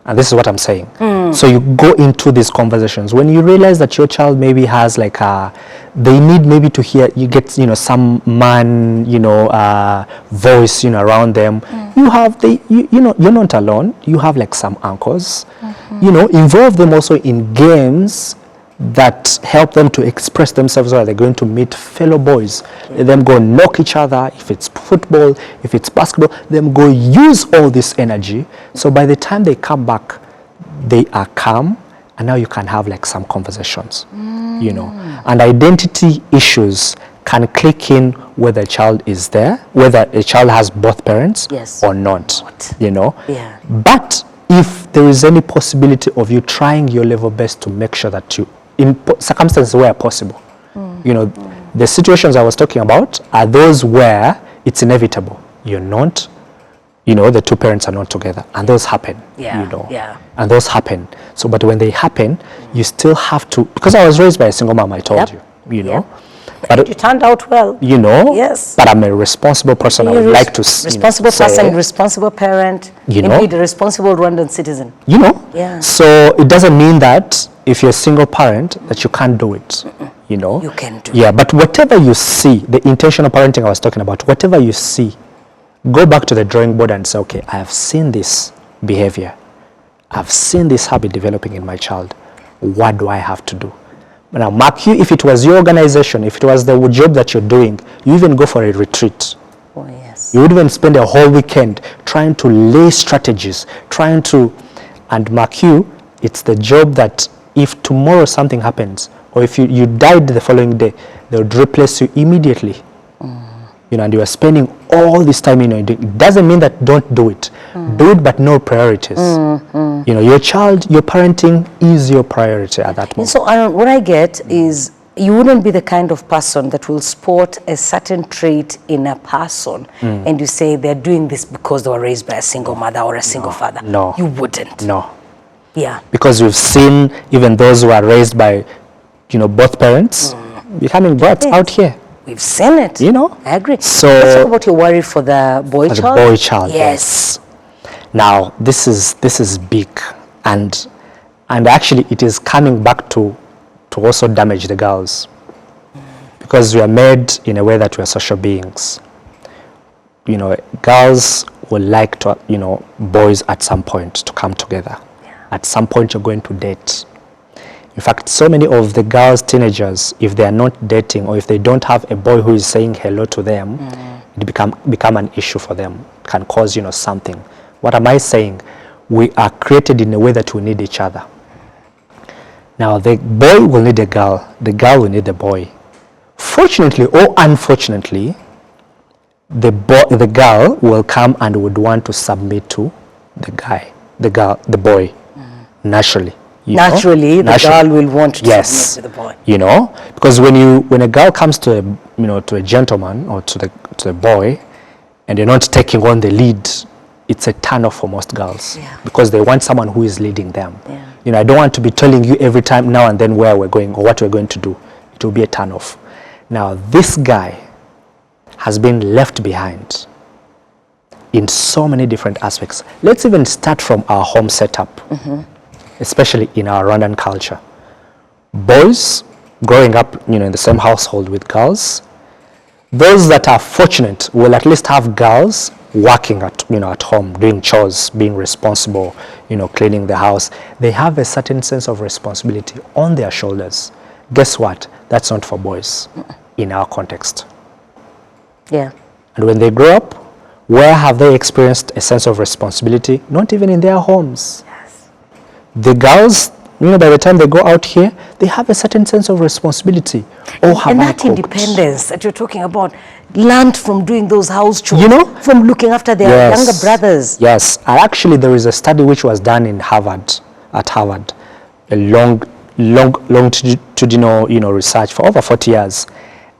And this is what I'm saying. So you go into these conversations. When you realize that your child maybe has like they need maybe to hear, you get, some man, voice, around them. You have, you're not alone. You have like some uncles, involve them also in games that help them to express themselves while they're going to meet fellow boys. Let them go knock each other. If it's football, if it's basketball, them go use all this energy. So by the time they come back, they are calm, and now you can have like some conversations, and identity issues can click in whether a child is there, whether a child has both parents or not, But if there is any possibility of you trying your level best to make sure that you, in circumstances where possible, the situations I was talking about are those where it's inevitable. You're not, the two parents are not together, and those happen, and those happen. So, but when they happen, you still have to, because I was raised by a single mom, I told you, But you turned out well. Yes. But I'm a responsible person. I would like to responsible person, responsible parent, indeed a responsible Rwandan citizen. So it doesn't mean that if you're a single parent that you can't do it. You can do it. But whatever you see, the intentional parenting I was talking about, whatever you see, go back to the drawing board and say, okay, I have seen this behavior. I've seen this habit developing in my child. What do I have to do? Now, mark you, if it was your organization, if it was the job that you're doing, you even go for a retreat. Oh, yes. You would even spend a whole weekend trying to lay strategies, and mark you, it's the job that if tomorrow something happens, or if you died the following day, they would replace you immediately. And you are spending all this time, it doesn't mean that don't do it. Do it, but know priorities. Your child, your parenting is your priority at that moment. So Aaron, what I get is you wouldn't be the kind of person that will spot a certain trait in a person and you say they're doing this because they were raised by a single mother or a single father. No. You wouldn't. No. Yeah. Because we've seen even those who are raised by, both parents becoming brats out here. We've seen it. I agree. So let's talk about your worry for the boy child. The boy child. Yes. Now this is big, and actually it is coming back to also damage the girls, because we are made in a way that we are social beings. Girls will like to, boys at some point to come together. At some point you're going to date. In fact, so many of the girls, teenagers, if they are not dating or if they don't have a boy who is saying hello to them, it become an issue for them. It can cause, something. What am I saying? We are created in a way that we need each other. Now, the boy will need the girl will need the boy. Fortunately or unfortunately, the girl will come and would want to submit to the boy, naturally. Naturally, the girl will want to submit to the boy. Because when a girl comes to a gentleman or to the boy, and you're not taking on the lead, it's a turn off for most girls, because they want someone who is leading them. I don't want to be telling you every time now and then where we're going or what we're going to do. It will be a turn off. Now, this guy has been left behind in so many different aspects. Let's even start from our home setup. Especially in our Rwandan culture. Boys growing up, in the same household with girls, those that are fortunate will at least have girls working at home, doing chores, being responsible, cleaning the house. They have a certain sense of responsibility on their shoulders. Guess what? That's not for boys in our context. Yeah. And when they grow up, where have they experienced a sense of responsibility? Not even in their homes. The girls, by the time they go out here, they have a certain sense of responsibility. And that independence that you're talking about, learned from doing those house chores, from looking after their younger brothers. Yes, actually there is a study which was done in Harvard, a longitudinal, research for over 40 years,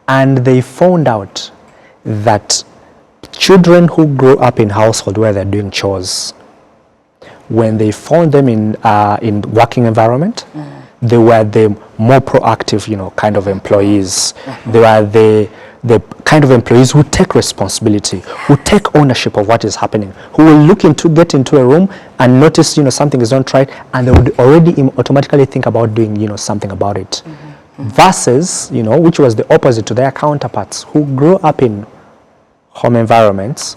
and they found out that children who grow up in household where they're doing chores, when they found them in working environment, they were the more proactive, kind of employees. They were the kind of employees who take responsibility, who take ownership of what is happening, who will get into a room and notice, something is not right, and they would already automatically think about doing, something about it. Versus, which was the opposite to their counterparts who grew up in home environments,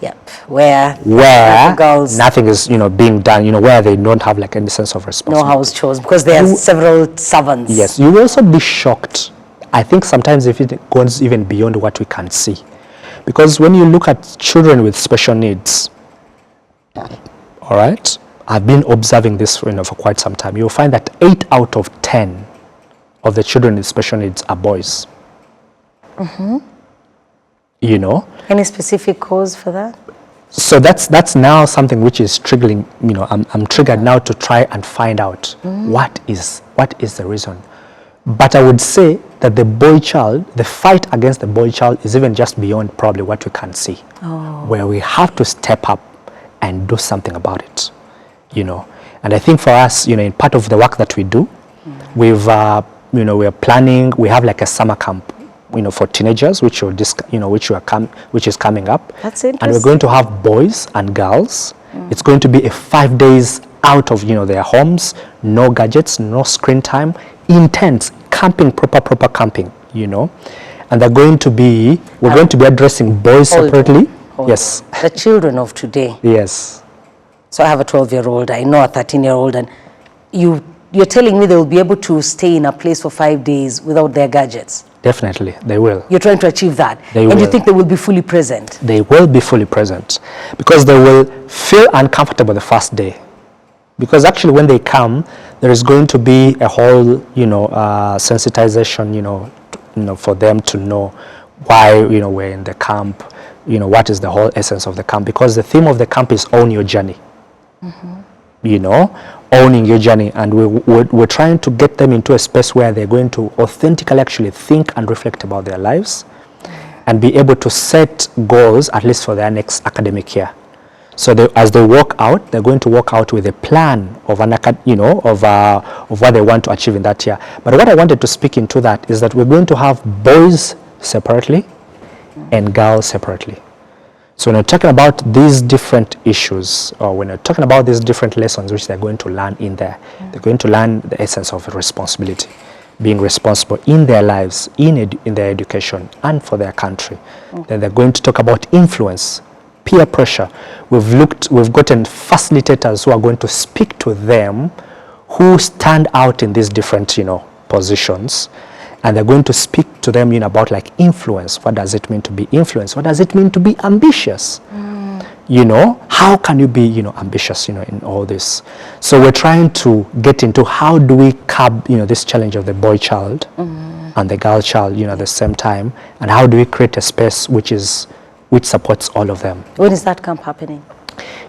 where girls, nothing is, being done, where they don't have like any sense of responsibility. No house chores, because there are several servants. Yes, you will also be shocked. I think sometimes if it goes even beyond what we can see. Because when you look at children with special needs, all right, I've been observing this for quite some time. You'll find that 8 out of 10 of the children with special needs are boys. Any specific cause for that? So that's now something which is triggering, I'm triggered now to try and find out what is the reason. But I would say that the fight against the boy child is even just beyond probably what we can see, where we have to step up and do something about it, And I think for us, in part of the work that we do, we're planning, we have like a summer camp, for teenagers, which is coming up. That's interesting. And we're going to have boys and girls. It's going to be a 5 days out of, their homes, no gadgets, no screen time, intense camping, proper camping, And we're going to be addressing boys separately. Yes. The children of today. Yes. So I have a 12-year-old, I know a 13-year-old, and you're telling me they will be able to stay in a place for 5 days without their gadgets? Definitely, they will. You're trying to achieve that? They will. You think they will be fully present? They will be fully present because they will feel uncomfortable the first day. Because actually when they come, there is going to be a whole, sensitization, for them to know why, we're in the camp, what is the whole essence of the camp. Because the theme of the camp is own your journey. Owning your journey, and we're trying to get them into a space where they're going to authentically actually think and reflect about their lives and be able to set goals at least for their next academic year. So as they walk out, they're going to walk out with a plan of of what they want to achieve in that year. But what I wanted to speak into that is that we're going to have boys separately and girls separately. So when we're talking about these different issues, or when we're talking about these different lessons which they're going to learn in there, they're going to learn the essence of responsibility, being responsible in their lives, in their education, and for their country. Then they're going to talk about influence, peer pressure. We've gotten facilitators who are going to speak to them who stand out in these different, positions. And they're going to speak to them about like influence. What does it mean to be influenced? What does it mean to be ambitious? How can you be, ambitious, in all this? So we're trying to get into how do we curb, this challenge of the boy child and the girl child, at the same time, and how do we create a space which supports all of them. When is that camp happening?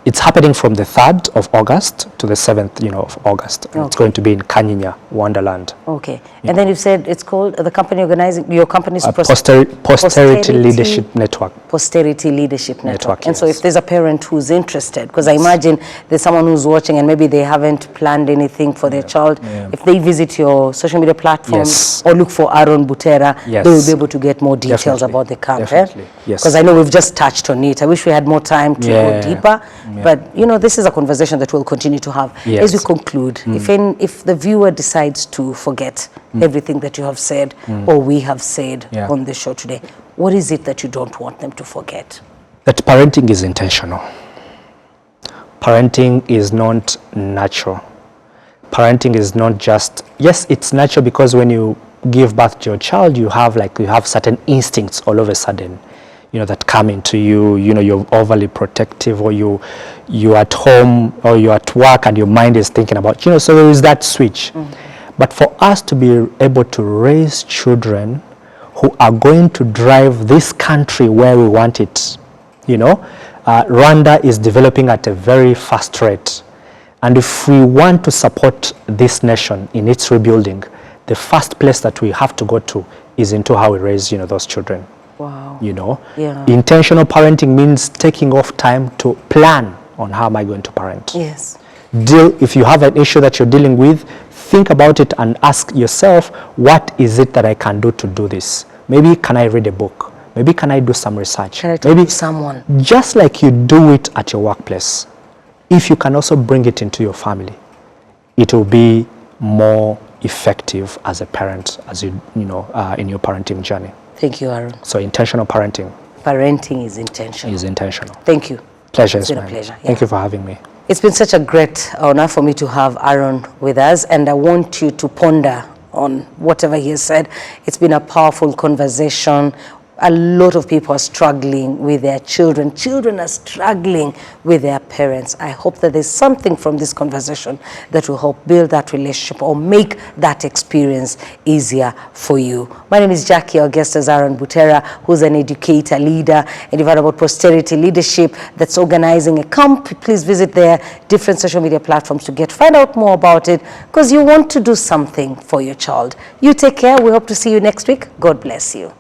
It's happening from the 3rd of August to the 7th, of August. Okay. It's going to be in Kanyinya, Wonderland. Okay. Yeah. And then you said it's called, the company organizing, your company's Posterity Leadership Network. Posterity Leadership Network. And yes. so if there's a parent who's interested, because I imagine there's someone who's watching and maybe they haven't planned anything for their child, if they visit your social media platforms or look for Aaron Butera, they will be able to get more details about the camp. Definitely. Yes. Because I know we've just touched on it. I wish we had more time to go deeper. But, this is a conversation that we'll continue to have. As we conclude, if the viewer decides to forget everything that you have said or we have said on the show today, what is it that you don't want them to forget? That parenting is intentional. Parenting is not natural. Parenting is not just, yes, it's natural because when you give birth to your child, you have certain instincts all of a sudden. That come into you, you're overly protective, or you're at home or you're at work and your mind is thinking about, so there is that switch. But for us to be able to raise children who are going to drive this country where we want it, Rwanda is developing at a very fast rate. And if we want to support this nation in its rebuilding, the first place that we have to go to is into how we raise, those children. Wow. Intentional parenting means taking off time to plan on how am I going to parent. Yes. If you have an issue that you're dealing with, think about it and ask yourself, what is it that I can do to do this? Maybe can I read a book? maybe can I do some research? Can I talk to someone? Just like you do it at your workplace, if you can also bring it into your family, it will be more effective as a parent, as in your parenting journey. Thank you, Aaron. So intentional parenting. Parenting is intentional. Is intentional. Thank you. Pleasure It's is been mine. a pleasure. Thank you for having me. It's been such a great honor for me to have Aaron with us, and I want you to ponder on whatever he has said. It's been a powerful conversation. A lot of people are struggling with their children. Children are struggling with their parents. I hope that there's something from this conversation that will help build that relationship or make that experience easier for you. My name is Jackie. Our guest is Aaron Butera, who's an educator, leader, and you've heard about Posterity Leadership that's organizing a camp. Please visit their different social media platforms to find out more about it, because you want to do something for your child. You take care. We hope to see you next week. God bless you.